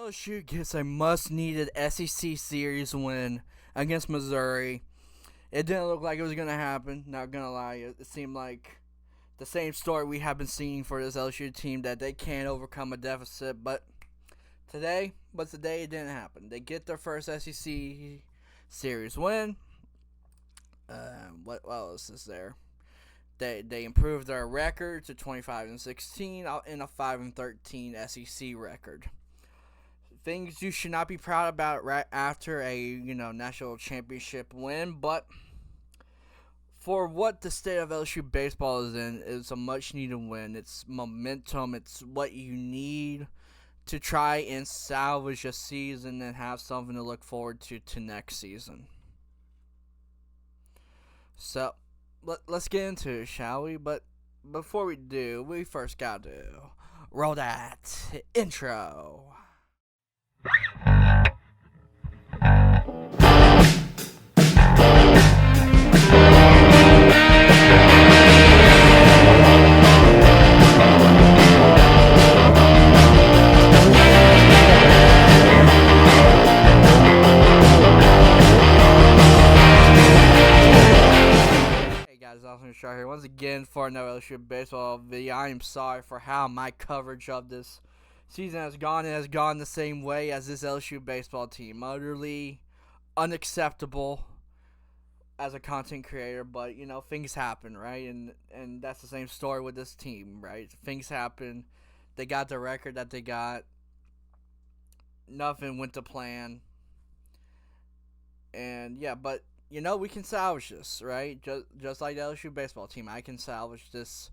LSU gets a must-needed SEC series win against Missouri. It didn't look like it was going to happen, not going to lie. It seemed like the same story we have been seeing for this LSU team, that they can't overcome a deficit. But today it didn't happen. They get their first SEC series win. What else is there? They improved their record to 25-16 in a 5-13 SEC record. Things you should not be proud about right after a national championship win, but for what the state of LSU baseball is in, it's a much needed win. It's momentum. It's what you need to try and salvage a season and have something to look forward to next season. So let's get into it, shall we? But before we do, we first got to roll that intro. Here once again for another LSU baseball video. I am sorry for how my coverage of this season has gone. It has gone the same way as this LSU baseball team. Utterly unacceptable as a content creator, but things happen, right? And that's the same story with this team, right? Things happen. They got the record that they got. Nothing went to plan. And yeah, but we can salvage this, right? Just like the LSU baseball team, I can salvage this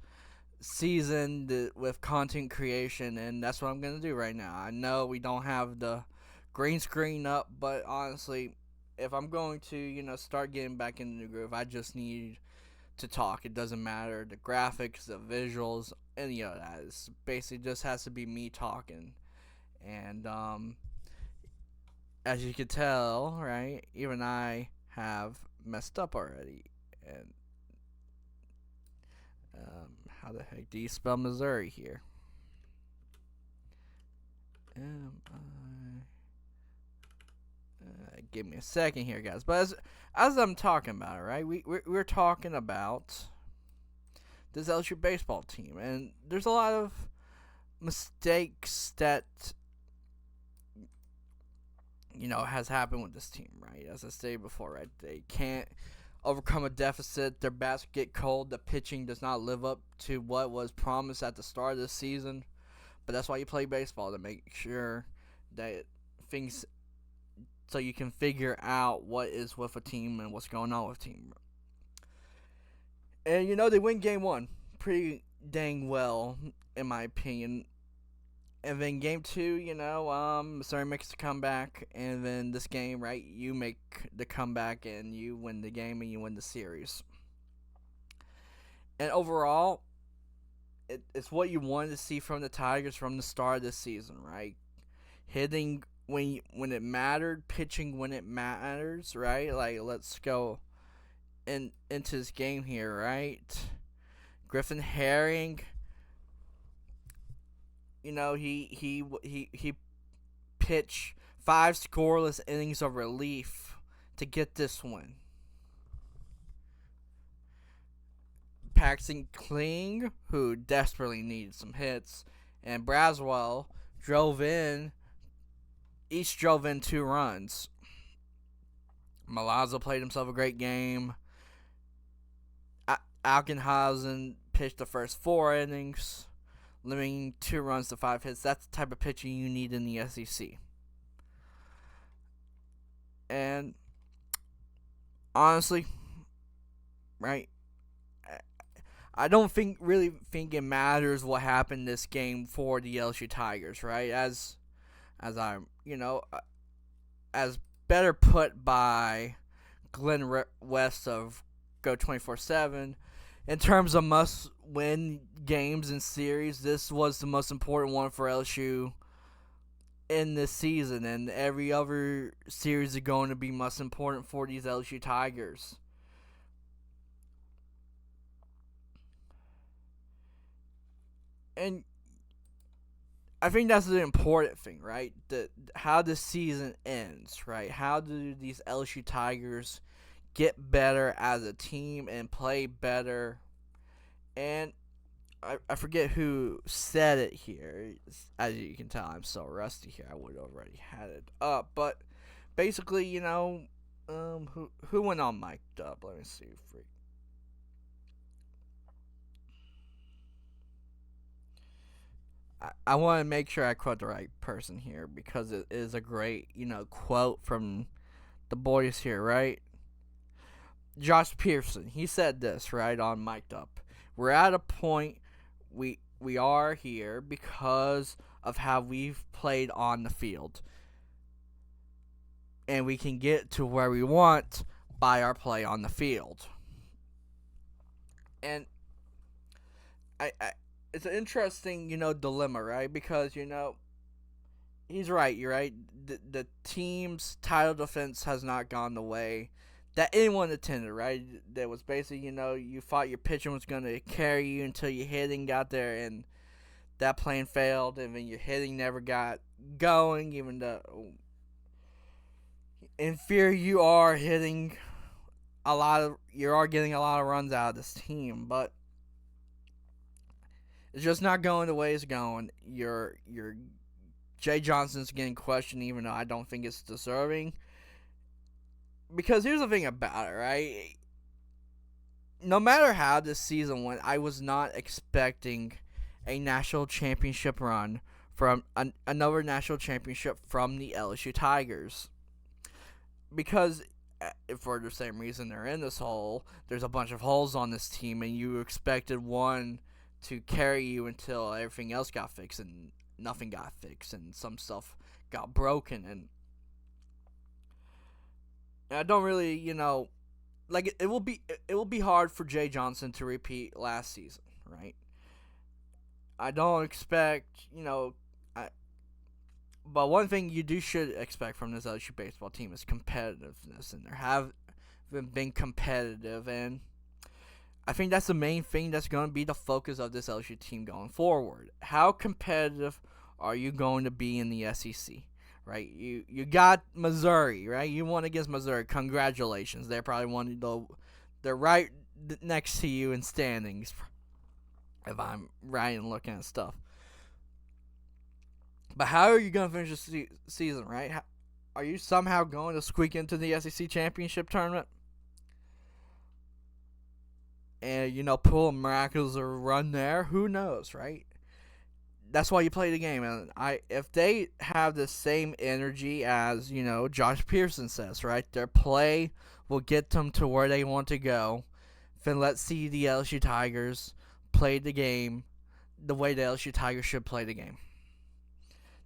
season with content creation, and that's what I'm going to do right now. I know we don't have the green screen up, but honestly, if I'm going to, start getting back into the groove, I just need to talk. It doesn't matter the graphics, the visuals, any of that. It's basically just has to be me talking. And as you can tell, right, even I have messed up already. And how the heck do you spell Missouri here? Give me a second here, guys. But as I'm talking about it, right, we're talking about this LSU baseball team, and there's a lot of mistakes that has happened with this team, right? As I stated before, right? They can't overcome a deficit. Their bats get cold. The pitching does not live up to what was promised at the start of the season. But that's why you play baseball, to make sure that things, so you can figure out what is with a team and what's going on with a team. And they win game one pretty dang well, in my opinion. And then game two, Missouri makes the comeback. And then this game, right, you make the comeback and you win the game and you win the series. And overall, it's what you wanted to see from the Tigers from the start of this season, right? Hitting when it mattered, pitching when it matters, right? Like, let's go into this game here, right? Griffin Herring, he pitched 5 scoreless innings of relief to get this win. Paxton Kling, who desperately needed some hits, and Braswell each drove in 2 runs. Milazzo played himself a great game. Alkenhausen pitched the first 4 innings, limiting 2 runs to 5 hits. That's the type of pitching you need in the SEC. And honestly, right, I don't really think it matters what happened this game for the LSU Tigers, right? As I'm, as better put by Glenn West of Go 24/7. In terms of must-win games and series, this was the most important one for LSU in this season, and every other series is going to be most important for these LSU Tigers. And I think that's the important thing, right? How the season ends, right? How do these LSU Tigers get better as a team and play better? And I forget who said it here. As you can tell, I'm so rusty here. I would have already had it up, but basically, who went on mic'd up? Let me see. I want to make sure I quote the right person here because it is a great, quote from the boys here, right? Josh Pearson. He said this right on mic'd up. We're at a point we are here because of how we've played on the field, and we can get to where we want by our play on the field. And I it's an interesting, dilemma, right? Because he's right. You're right. The team's title defense has not gone the way that anyone intended, right? That was basically, you thought your pitching was going to carry you until your hitting got there, and that plan failed, and then your hitting never got going, even though in fear you are hitting you are getting a lot of runs out of this team, but it's just not going the way it's going. Your Jay Johnson's getting questioned, even though I don't think it's deserving. Because here's the thing about it, right? No matter how this season went, I was not expecting a national championship run from another national championship from the LSU Tigers. Because for the same reason they're in this hole, there's a bunch of holes on this team, and you expected one to carry you until everything else got fixed, and nothing got fixed, and some stuff got broken, and I don't really, it will be hard for Jay Johnson to repeat last season, right? I don't expect, but one thing you should expect from this LSU baseball team is competitiveness, and there have been competitive, and I think that's the main thing that's going to be the focus of this LSU team going forward. How competitive are you going to be in the SEC? Right, you got Missouri, right? You won against Missouri. Congratulations. They're probably they're right next to you in standings, if I'm right and looking at stuff. But how are you going to finish the season, right? Are you somehow going to squeak into the SEC championship tournament? And, pull a miraculous run there? Who knows, right? That's why you play the game, and if they have the same energy as Josh Pearson says, right, their play will get them to where they want to go. Then let's see the LSU Tigers play the game the way the LSU Tigers should play the game,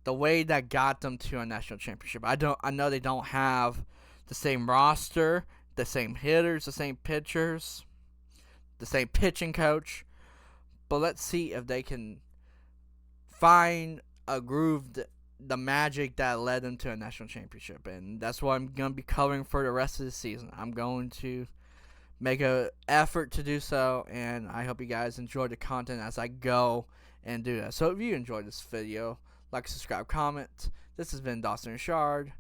the way that got them to a national championship. I know they don't have the same roster, the same hitters, the same pitchers, the same pitching coach, but let's see if they can find a groove, the magic that led them to a national championship. And that's what I'm going to be covering for the rest of the season. I'm going to make an effort to do so, and I hope you guys enjoy the content as I go and do that. So if you enjoyed this video, like, subscribe, comment. This has been Dawson Richard.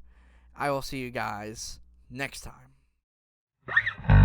I will see you guys next time.